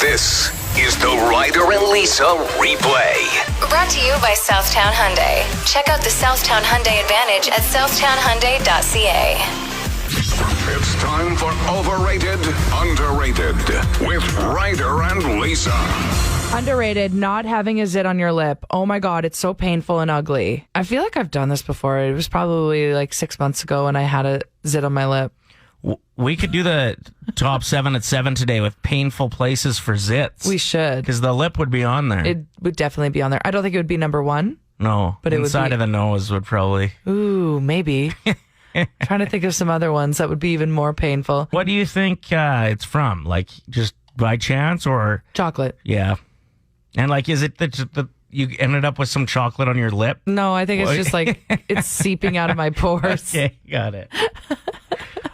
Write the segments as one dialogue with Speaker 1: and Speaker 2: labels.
Speaker 1: This is the Ryder and Lisa replay.
Speaker 2: Brought to you by Southtown Hyundai. Check out the Southtown Hyundai Advantage at southtownhyundai.ca.
Speaker 1: It's time for Overrated, Underrated with Ryder and Lisa.
Speaker 3: Underrated, not having a zit on your lip. Oh my God, it's so painful and ugly. I feel like I've done this before. It was probably like 6 months ago when I had a zit on my lip.
Speaker 4: We could do the top 7 at 7 today with painful places for zits.
Speaker 3: We should.
Speaker 4: Because the lip would be on there.
Speaker 3: It would definitely be on there. I don't think it would be number one.
Speaker 4: No,
Speaker 3: but it
Speaker 4: inside
Speaker 3: would be...
Speaker 4: of the nose would probably.
Speaker 3: Ooh, maybe. Trying to think of some other ones that would be even more painful.
Speaker 4: What do you think it's from? Like, just by chance or?
Speaker 3: Chocolate.
Speaker 4: Yeah. And like, is it the you ended up with some chocolate on your lip?
Speaker 3: No, I think it's just like, it's seeping out of my pores.
Speaker 4: Okay, got it.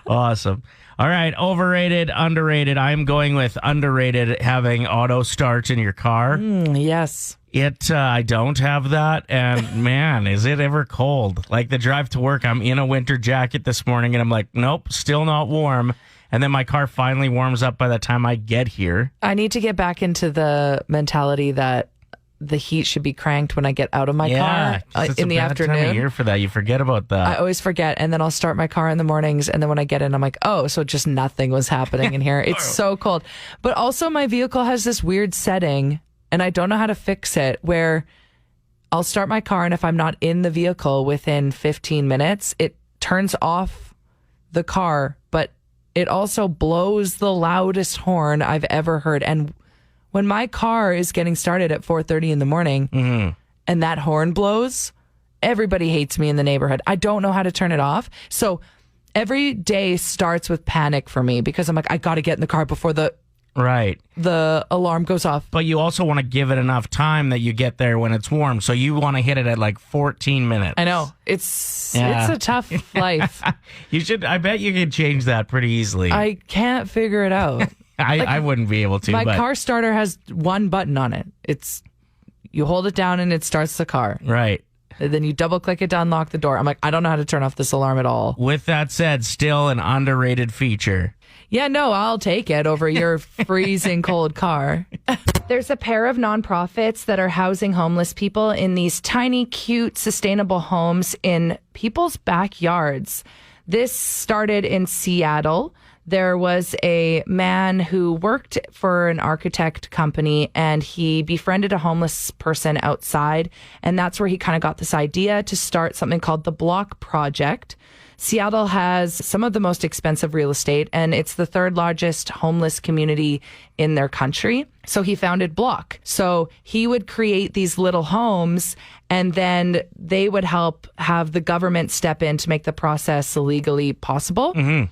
Speaker 4: Awesome. All right, overrated, underrated. I'm going with underrated, having auto start in your car.
Speaker 3: Yes.
Speaker 4: I don't have that, and man, is it ever cold. Like the drive to work, I'm in a winter jacket this morning, and I'm like, nope, still not warm. And then my car finally warms up by the time I get here.
Speaker 3: I need to get back into the mentality that the heat should be cranked when I get out of my car in the afternoon.
Speaker 4: Time of year for that. You forget about that.
Speaker 3: I always forget, and then I'll start my car in the mornings, and then when I get in, I'm like, oh, so just nothing was happening in here. It's so cold. But also my vehicle has this weird setting, and I don't know how to fix it, where I'll start my car, and if I'm not in the vehicle within 15 minutes, it turns off the car, but it also blows the loudest horn I've ever heard. And when my car is getting started at 4:30 in the morning and that horn blows, everybody hates me in the neighborhood. I don't know how to turn it off. So every day starts with panic for me because I'm like, I got to get in the car before the alarm goes off.
Speaker 4: But you also want to give it enough time that you get there when it's warm. So you want to hit it at like 14 minutes.
Speaker 3: I know. It's a tough life.
Speaker 4: You should. I bet you could change that pretty easily.
Speaker 3: I can't figure it out.
Speaker 4: I wouldn't be able to.
Speaker 3: My car starter has one button on it. You hold it down and it starts the car.
Speaker 4: Right.
Speaker 3: And then you double click it to unlock the door. I'm like, I don't know how to turn off this alarm at all.
Speaker 4: With that said, still an underrated feature.
Speaker 3: Yeah, no, I'll take it over your freezing cold car. There's a pair of nonprofits that are housing homeless people in these tiny, cute, sustainable homes in people's backyards. This started in Seattle. There was a man who worked for an architect company, and he befriended a homeless person outside. And that's where he kind of got this idea to start something called the Block Project. Seattle has some of the most expensive real estate, and it's the third largest homeless community in their country. So he founded Block. So he would create these little homes, and then they would help have the government step in to make the process legally possible. Mm-hmm.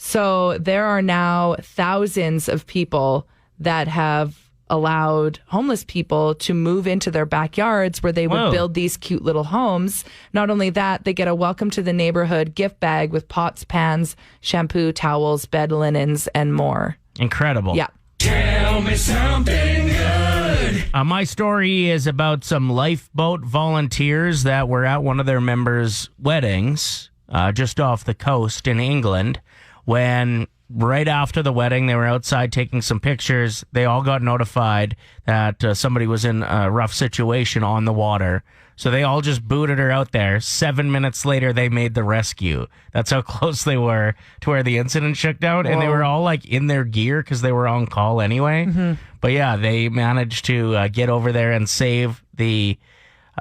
Speaker 3: So there are now thousands of people that have allowed homeless people to move into their backyards where they would build these cute little homes. Not only that, they get a welcome to the neighborhood gift bag with pots, pans, shampoo, towels, bed linens, and more.
Speaker 4: Incredible.
Speaker 3: Yeah.
Speaker 1: Tell me something good.
Speaker 4: My story is about some lifeboat volunteers that were at one of their members' weddings just off the coast in England. When right after the wedding, they were outside taking some pictures. They all got notified that somebody was in a rough situation on the water. So they all just booted her out there. 7 minutes later, they made the rescue. That's how close they were to where the incident shook down. Whoa. And they were all like in their gear because they were on call anyway. Mm-hmm. But yeah, they managed to get over there and save the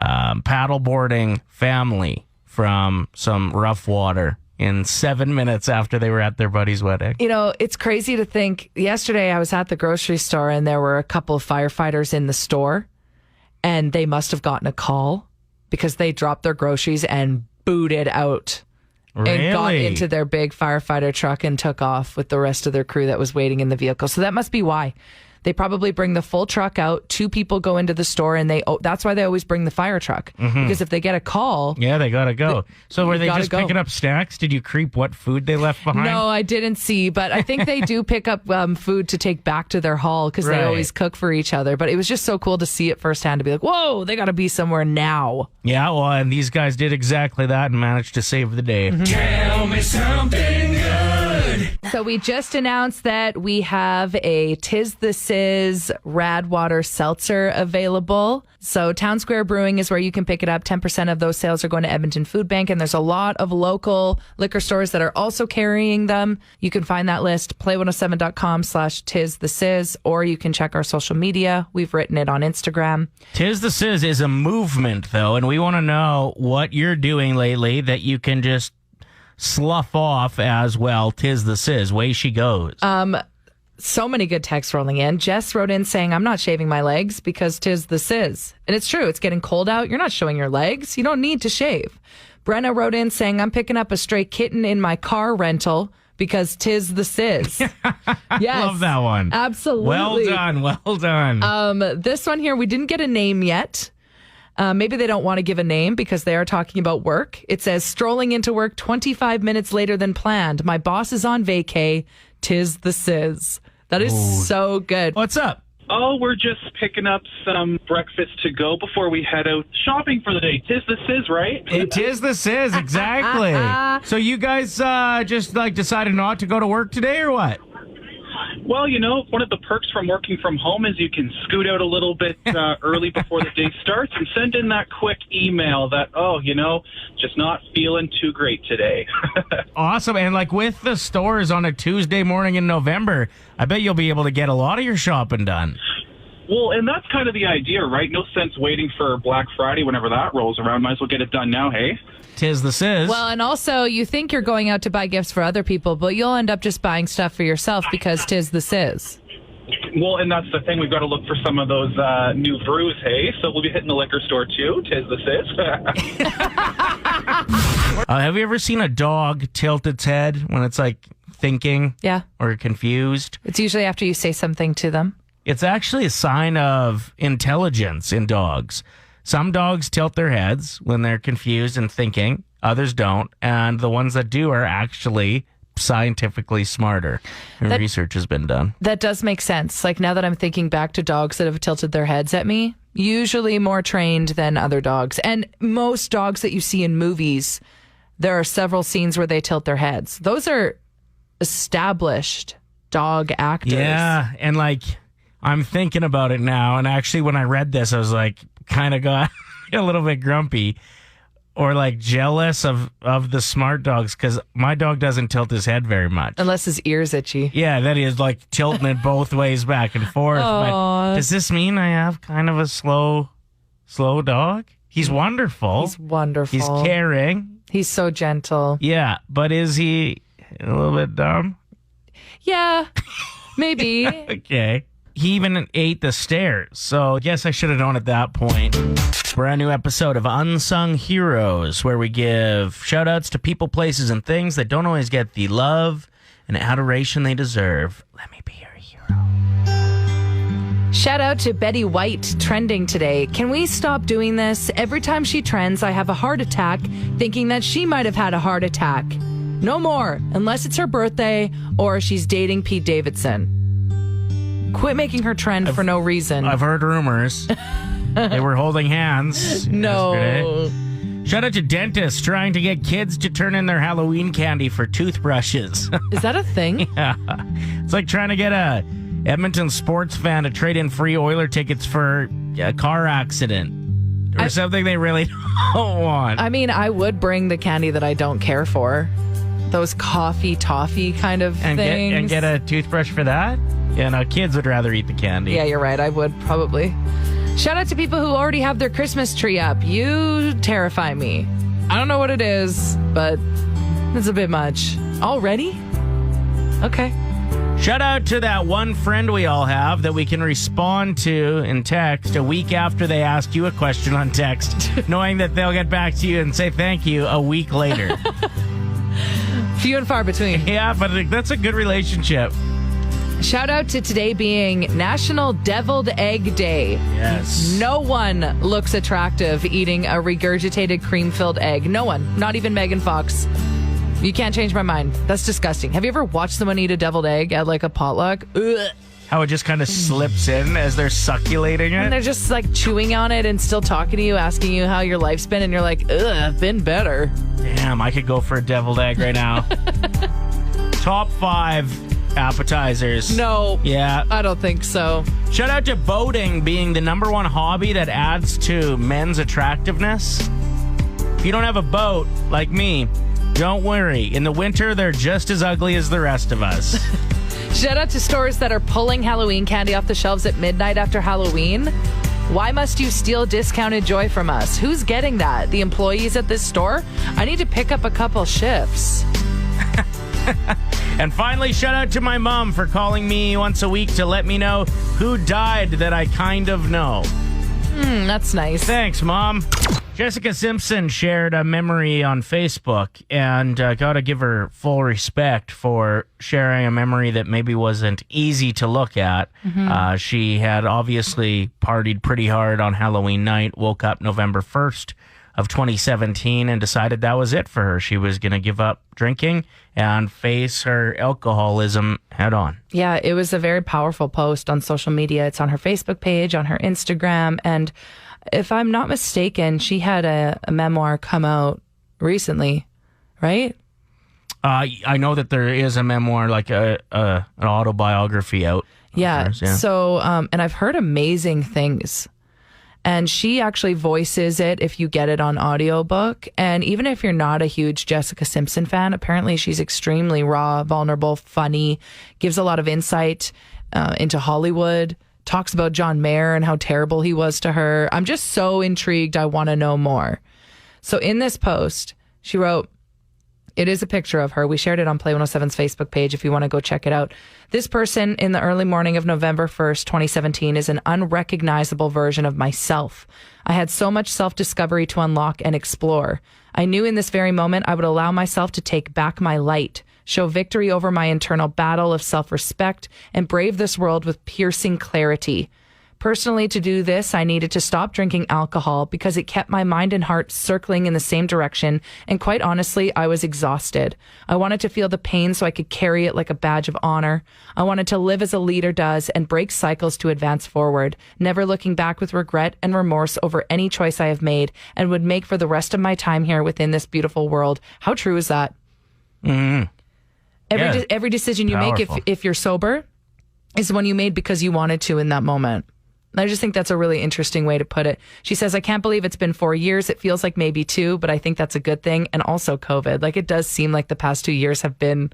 Speaker 4: paddleboarding family from some rough water in 7 minutes after they were at their buddy's wedding.
Speaker 3: You know, it's crazy to think. Yesterday, I was at the grocery store, and there were a couple of firefighters in the store, and they must have gotten a call because they dropped their groceries and booted out.
Speaker 4: Really?
Speaker 3: And got into their big firefighter truck and took off with the rest of their crew that was waiting in the vehicle. So that must be why. They probably bring the full truck out. 2 people go into the store, and that's why they always bring the fire truck. Mm-hmm. Because if they get a call...
Speaker 4: Yeah, they got to go. So were they just picking up snacks? Did you creep what food they left behind?
Speaker 3: No, I didn't see, but I think they do pick up food to take back to their hall because they always cook for each other. But it was just so cool to see it firsthand, to be like, whoa, they got to be somewhere now.
Speaker 4: Yeah, well, and these guys did exactly that and managed to save the day.
Speaker 1: Mm-hmm. Tell me something good.
Speaker 3: So we just announced that we have a Tis the Sizz Radwater Seltzer available. So Town Square Brewing is where you can pick it up. 10% of those sales are going to Edmonton Food Bank, and there's a lot of local liquor stores that are also carrying them. You can find that list, play107.com/tisthesizz, or you can check our social media. We've written it on Instagram.
Speaker 4: Tis the Sizz is a movement, though, and we want to know what you're doing lately that you can just slough off as well. Tis the Sizz. Way she goes.
Speaker 3: So many good texts rolling in. Jess wrote in saying, I'm not shaving my legs because tis the sizz. And it's true. It's getting cold out. You're not showing your legs. You don't need to shave. Brenna wrote in saying, I'm picking up a stray kitten in my car rental because tis the sizz. Yes.
Speaker 4: Love that one.
Speaker 3: Absolutely.
Speaker 4: Well done. Well done.
Speaker 3: This one here, we didn't get a name yet. Maybe they don't want to give a name because they are talking about work. It says, strolling into work 25 minutes later than planned. My boss is on vacay. Tis the sizz. That is so good.
Speaker 4: What's up?
Speaker 5: Oh, we're just picking up some breakfast to go before we head out shopping for the day. Tis the sizz, right?
Speaker 4: It is the Sizz, exactly. So you guys just decided not to go to work today or what?
Speaker 5: Well, one of the perks from working from home is you can scoot out a little bit early before the day starts and send in that quick email that, just not feeling too great today.
Speaker 4: Awesome. And with the stores on a Tuesday morning in November, I bet you'll be able to get a lot of your shopping done.
Speaker 5: Well, and that's kind of the idea, right? No sense waiting for Black Friday whenever that rolls around. Might as well get it done now, hey?
Speaker 4: Tis the Sizz.
Speaker 3: Well, and also you think you're going out to buy gifts for other people, but you'll end up just buying stuff for yourself because tis the sizz.
Speaker 5: Well, and that's the thing. We've got to look for some of those new brews, hey? So we'll be hitting the liquor store, too. Tis the sizz.
Speaker 4: Have you ever seen a dog tilt its head when it's thinking?
Speaker 3: Yeah.
Speaker 4: Or confused?
Speaker 3: It's usually after you say something to them.
Speaker 4: It's actually a sign of intelligence in dogs. Some dogs tilt their heads when they're confused and thinking. Others don't. And the ones that do are actually scientifically smarter. Research has been done.
Speaker 3: That does make sense. Now that I'm thinking back to dogs that have tilted their heads at me, usually more trained than other dogs. And most dogs that you see in movies, there are several scenes where they tilt their heads. Those are established dog actors.
Speaker 4: Yeah. And I'm thinking about it now. And actually, when I read this, I was kind of got a little bit grumpy or jealous of the smart dogs because my dog doesn't tilt his head very much.
Speaker 3: Unless his ear's itchy.
Speaker 4: Yeah, that is tilting it both ways back and forth. But does this mean I have kind of a slow dog? He's wonderful.
Speaker 3: He's wonderful.
Speaker 4: He's caring.
Speaker 3: He's so gentle.
Speaker 4: Yeah, but is he a little bit dumb?
Speaker 3: Yeah, maybe.
Speaker 4: Okay. He even ate the stairs, so I guess I should have known at that point. Brand new episode of Unsung Heroes, where we give shout-outs to people, places, and things that don't always get the love and adoration they deserve. Let me be your hero.
Speaker 3: Shout out to Betty White, trending today. Can we stop doing this? Every time she trends, I have a heart attack, thinking that she might have had a heart attack. No more, unless it's her birthday or she's dating Pete Davidson. Quit making her trend for no reason.
Speaker 4: I've heard rumors. They were holding hands yesterday. Shout out to dentists trying to get kids to turn in their Halloween candy for toothbrushes.
Speaker 3: Is that a thing?
Speaker 4: Yeah. It's like trying to get a Edmonton sports fan to trade in free Oiler tickets for a car accident or something they really don't want.
Speaker 3: I mean, I would bring the candy that I don't care for. Those coffee toffee kind of things.
Speaker 4: And get a toothbrush for that? Yeah, no, kids would rather eat the candy.
Speaker 3: Yeah, you're right. I would probably. Shout out to people who already have their Christmas tree up. You terrify me. I don't know what it is, but it's a bit much. Already? Okay.
Speaker 4: Shout out to that one friend we all have that we can respond to in text a week after they ask you a question on text, knowing that they'll get back to you and say thank you a week later.
Speaker 3: Few and far between.
Speaker 4: Yeah, but that's a good relationship.
Speaker 3: Shout out to today being National Deviled Egg Day.
Speaker 4: Yes.
Speaker 3: No one looks attractive eating a regurgitated cream-filled egg. No one. Not even Megan Fox. You can't change my mind. That's disgusting. Have you ever watched someone eat a deviled egg at a potluck? Ugh.
Speaker 4: How it just kind of slips in as they're succulating it?
Speaker 3: And they're just chewing on it and still talking to you, asking you how your life's been, and you're like, ugh, been better.
Speaker 4: Damn, I could go for a deviled egg right now. top 5 appetizers.
Speaker 3: No.
Speaker 4: Yeah.
Speaker 3: I don't think so.
Speaker 4: Shout out to boating being the number 1 hobby that adds to men's attractiveness. If you don't have a boat, like me, don't worry. In the winter, they're just as ugly as the rest of us.
Speaker 3: Shout out to stores that are pulling Halloween candy off the shelves at midnight after Halloween. Why must you steal discounted joy from us? Who's getting that? The employees at this store? I need to pick up a couple shifts.
Speaker 4: And finally, shout out to my mom for calling me once a week to let me know who died that I kind of know.
Speaker 3: That's nice.
Speaker 4: Thanks, Mom. Jessica Simpson shared a memory on Facebook, and got to give her full respect for sharing a memory that maybe wasn't easy to look at. She had obviously partied pretty hard on Halloween night, woke up November 1st of 2017 and decided that was it for her. She was going to give up drinking and face her alcoholism head on.
Speaker 3: Yeah, it was a very powerful post on social media. It's on her Facebook page, on her Instagram, and if I'm not mistaken, she had a memoir come out recently, right?
Speaker 4: I know that there is a memoir, like an autobiography out.
Speaker 3: Yeah.
Speaker 4: Hers, yeah.
Speaker 3: So, and I've heard amazing things. And she actually voices it if you get it on audiobook. And even if you're not a huge Jessica Simpson fan, apparently she's extremely raw, vulnerable, funny, gives a lot of insight into Hollywood, talks about John Mayer and how terrible he was to her. I'm just so intrigued. I want to know more. So in this post, she wrote, it is a picture of her. We shared it on Play 107's Facebook page if you want to go check it out. This person in the early morning of November 1st, 2017 is an unrecognizable version of myself. I had so much self-discovery to unlock and explore. I knew in this very moment I would allow myself to take back my light, show victory over my internal battle of self-respect, and brave this world with piercing clarity. Personally, to do this, I needed to stop drinking alcohol because it kept my mind and heart circling in the same direction, and quite honestly, I was exhausted. I wanted to feel the pain so I could carry it like a badge of honor. I wanted to live as a leader does and break cycles to advance forward, never looking back with regret and remorse over any choice I have made and would make for the rest of my time here within this beautiful world. How true is that?
Speaker 4: Mm-hmm.
Speaker 3: Every decision you
Speaker 4: Powerful.
Speaker 3: make if you're sober is one you made because you wanted to in that moment. I just think that's a really interesting way to put it. She says, I can't believe it's been 4 years. It feels like maybe 2, but I think that's a good thing. And also COVID. Like, it does seem like the past 2 years have been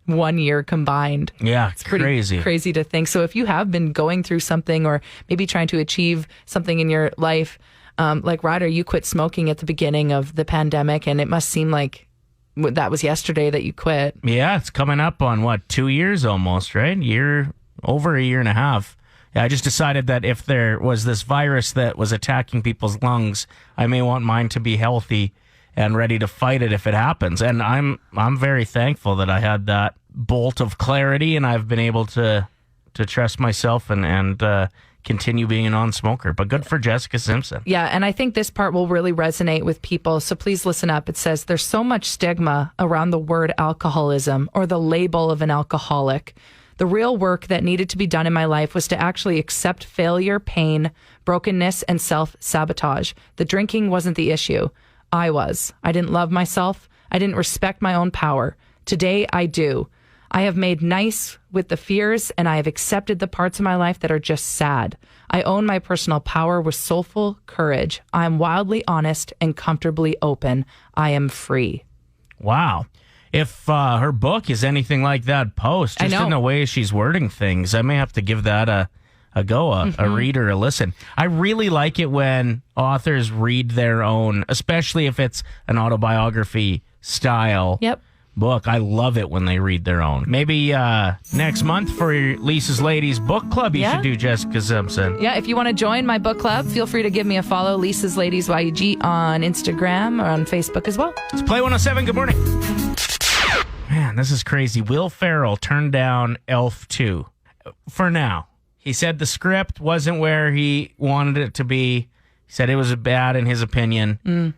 Speaker 3: 1 year combined.
Speaker 4: Yeah, it's
Speaker 3: pretty
Speaker 4: crazy.
Speaker 3: Crazy to think. So if you have been going through something or maybe trying to achieve something in your life, like Ryder, you quit smoking at the beginning of the pandemic, and it must seem like that was yesterday that you quit.
Speaker 4: Yeah, it's coming up on, 2 years almost, right? Over a year and a half. I just decided that if there was this virus that was attacking people's lungs, I may want mine to be healthy and ready to fight it if it happens. And I'm very thankful that I had that bolt of clarity, and I've been able to trust myself and continue being a non-smoker. But good for Jessica Simpson.
Speaker 3: Yeah, and I think this part will really resonate with people. So please listen up. It says, there's so much stigma around the word alcoholism or the label of an alcoholic. The real work that needed to be done in my life was to actually accept failure, pain, brokenness, and self-sabotage. The drinking wasn't the issue. I was. I didn't love myself. I didn't respect my own power. Today, I do. I have made nice with the fears, and I have accepted the parts of my life that are just sad. I own my personal power with soulful courage. I am wildly honest and comfortably open. I am free.
Speaker 4: Wow. If her book is anything like that post, just in the way she's wording things, I may have to give that a go, a reader, a listen. I really like it when authors read their own, especially if it's an autobiography style book. I love it when they read their own. Maybe next month for your Lisa's Ladies Book Club, you should do Jessica Simpson.
Speaker 3: Yeah, if you want to join my book club, feel free to give me a follow, Lisa's Ladies YUG, on Instagram or on Facebook as well.
Speaker 4: It's Play 107. Good morning. Man, this is crazy. Will Ferrell turned down Elf 2 for now. He said the script wasn't where he wanted it to be. He said it was bad in his opinion.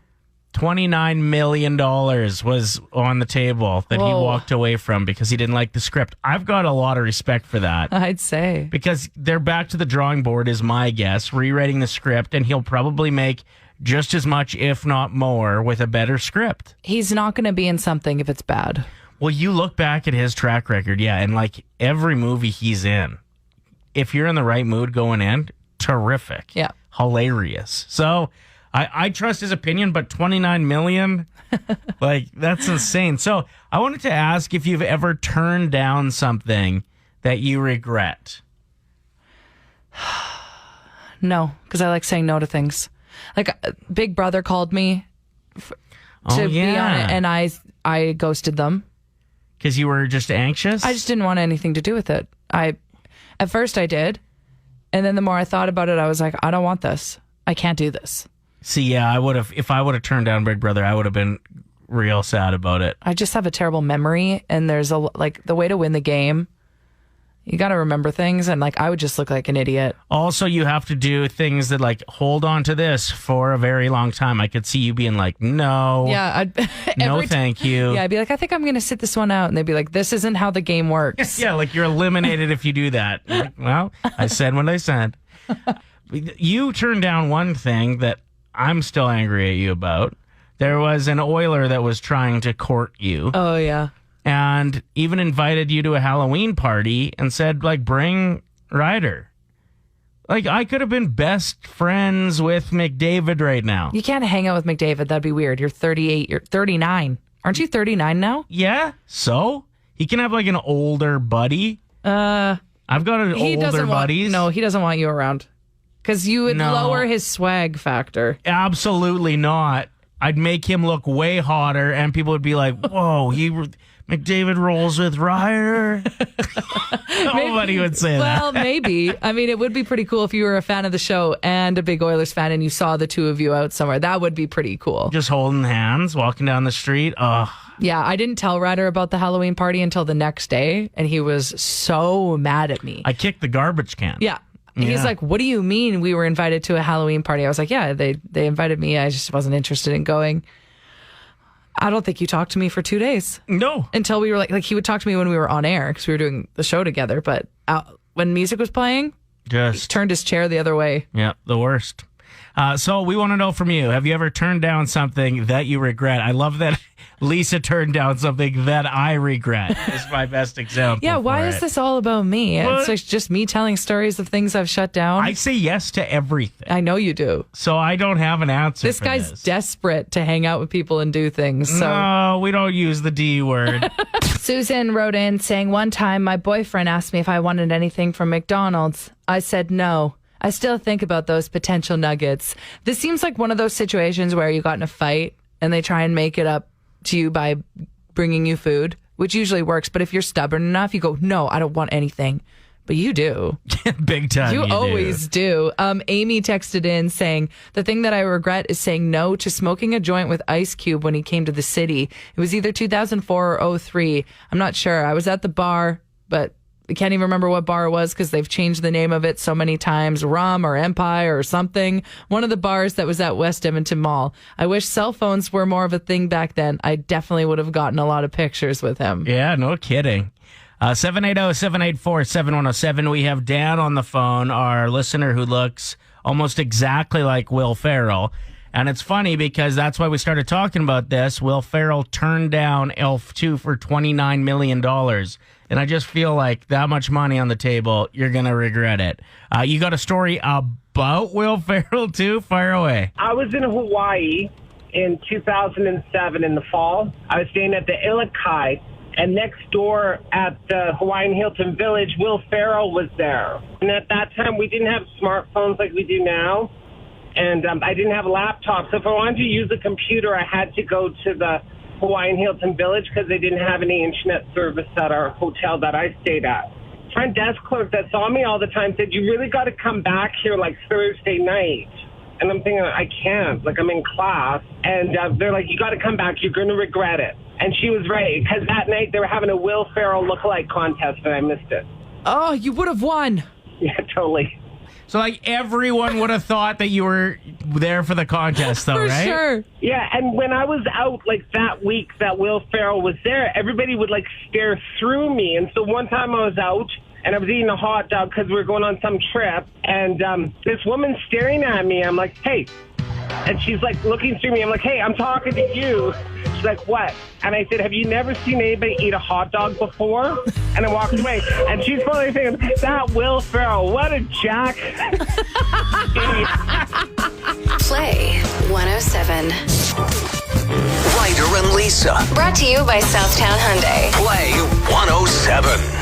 Speaker 4: $29 million was on the table that he walked away from because he didn't like the script. I've got a lot of respect for that.
Speaker 3: I'd say.
Speaker 4: Because they're back to the drawing board, is my guess, rewriting the script, and he'll probably make just as much, if not more, with a better script.
Speaker 3: He's not going to be in something if it's bad.
Speaker 4: Well, you look back at his track record, and like every movie he's in, if you're in the right mood going in, terrific.
Speaker 3: Yeah.
Speaker 4: Hilarious. So I trust his opinion, but 29 million, like that's insane. So I wanted to ask if you've ever turned down something that you regret.
Speaker 3: No, because I like saying no to things. Like Big Brother called me to be on it, and I ghosted them.
Speaker 4: Because you were just anxious?
Speaker 3: I just didn't want anything to do with it. At first I did, and then the more I thought about it, I was like, I don't want this. I can't do this.
Speaker 4: See, yeah, I would have. If I would have turned down Big Brother, I would have been real sad about it.
Speaker 3: I just have a terrible memory, and there's the way to win the game. You got to remember things, and like I would just look like an idiot.
Speaker 4: Also, you have to do things that like hold on to this for a very long time. I could see you being like, no,
Speaker 3: yeah,
Speaker 4: no, thank you.
Speaker 3: Yeah, I'd be like, I think I'm going to sit this one out, and they'd be like, this isn't how the game works.
Speaker 4: Yeah, like you're eliminated if you do that. Like, well, I said what I said. You turned down one thing that I'm still angry at you about. There was an Oiler that was trying to court you.
Speaker 3: Oh yeah.
Speaker 4: And even invited you to a Halloween party and said, like, bring Ryder. Like, I could have been best friends with McDavid right now.
Speaker 3: You can't hang out with McDavid. That'd be weird. You're 38. You're 39. Aren't you 39 now?
Speaker 4: Yeah. So? He can have, like, an older buddy. I've got an older buddies.
Speaker 3: No, he doesn't want you around. Because you would lower his swag factor.
Speaker 4: Absolutely not. I'd make him look way hotter, and people would be like, whoa, McDavid rolls with Ryder. Nobody would say that.
Speaker 3: Well, maybe. I mean, it would be pretty cool if you were a fan of the show and a big Oilers fan and you saw the two of you out somewhere. That would be pretty cool.
Speaker 4: Just holding hands, walking down the street. Ugh.
Speaker 3: Yeah, I didn't tell Ryder about the Halloween party until the next day, and he was so mad at me.
Speaker 4: I kicked the garbage can.
Speaker 3: Yeah. He's like, what do you mean we were invited to a Halloween party? I was like, yeah, they invited me. I just wasn't interested in going. I don't think you talked to me for 2 days.
Speaker 4: No.
Speaker 3: Until we were like he would talk to me when we were on air because we were doing the show together. But when music was playing, he turned his chair the other way.
Speaker 4: Yeah, the worst. So we want to know from you. Have you ever turned down something that you regret? I love that Lisa turned down something that I regret. Is my best example.
Speaker 3: Yeah, why is this all about me?
Speaker 4: What?
Speaker 3: It's like just me telling stories of things I've shut down.
Speaker 4: I say yes to everything.
Speaker 3: I know you do.
Speaker 4: So I don't have an answer
Speaker 3: This
Speaker 4: for
Speaker 3: guy's
Speaker 4: this.
Speaker 3: desperate to hang out with people and do things. So.
Speaker 4: No, we don't use the D word.
Speaker 3: Susan wrote in saying, one time my boyfriend asked me if I wanted anything from McDonald's. I said no. I still think about those potential nuggets. This seems like one of those situations where you got in a fight and they try and make it up to you by bringing you food, which usually works. But if you're stubborn enough, you go, no, I don't want anything. But you do.
Speaker 4: Big time.
Speaker 3: You always do. Amy texted in saying, the thing that I regret is saying no to smoking a joint with Ice Cube when he came to the city. It was either 2004 or 03. I'm not sure. I was at the bar, but I can't even remember what bar it was because they've changed the name of it so many times. Rum or Empire or something. One of the bars that was at West Edmonton Mall. I wish cell phones were more of a thing back then. I definitely would have gotten a lot of pictures with him.
Speaker 4: Yeah, no kidding. 780-784-7107. We have Dan on the phone, our listener who looks almost exactly like Will Ferrell. And it's funny because that's why we started talking about this. Will Ferrell turned down Elf 2 for $29 million. And I just feel like that much money on the table, you're going to regret it. You got a story about Will Ferrell too? Fire away.
Speaker 6: I was in Hawaii in 2007 in the fall. I was staying at the Ilokai, and next door at the Hawaiian Hilton Village, Will Ferrell was there. And at that time, we didn't have smartphones like we do now. And I didn't have a laptop. So if I wanted to use a computer, I had to go to the Hawaiian Hilton Village because they didn't have any internet service at our hotel that I stayed at. Front desk clerk that saw me all the time said, you really got to come back here like Thursday night. And I'm thinking, I can't. Like, I'm in class. And they're like, you got to come back. You're going to regret it. And she was right because that night they were having a Will Ferrell lookalike contest and I missed it.
Speaker 3: Oh, you would have won.
Speaker 6: Yeah, totally.
Speaker 4: So, like, everyone would have thought that you were there for the contest, though, right?
Speaker 3: For sure.
Speaker 6: Yeah, and when I was out, like, that week that Will Ferrell was there, everybody would, like, stare through me. And so one time I was out, and I was eating a hot dog because we were going on some trip, and this woman staring at me, I'm like, hey. And she's, like, looking through me. I'm like, hey, I'm talking to you. She's like, what? And I said, have you never seen anybody eat a hot dog before? And I walked away. And she's probably thinking, that Will Ferrell, what a jack.
Speaker 2: Play 107.
Speaker 1: Ryder and Lisa.
Speaker 2: Brought to you by Southtown Hyundai.
Speaker 1: Play 107.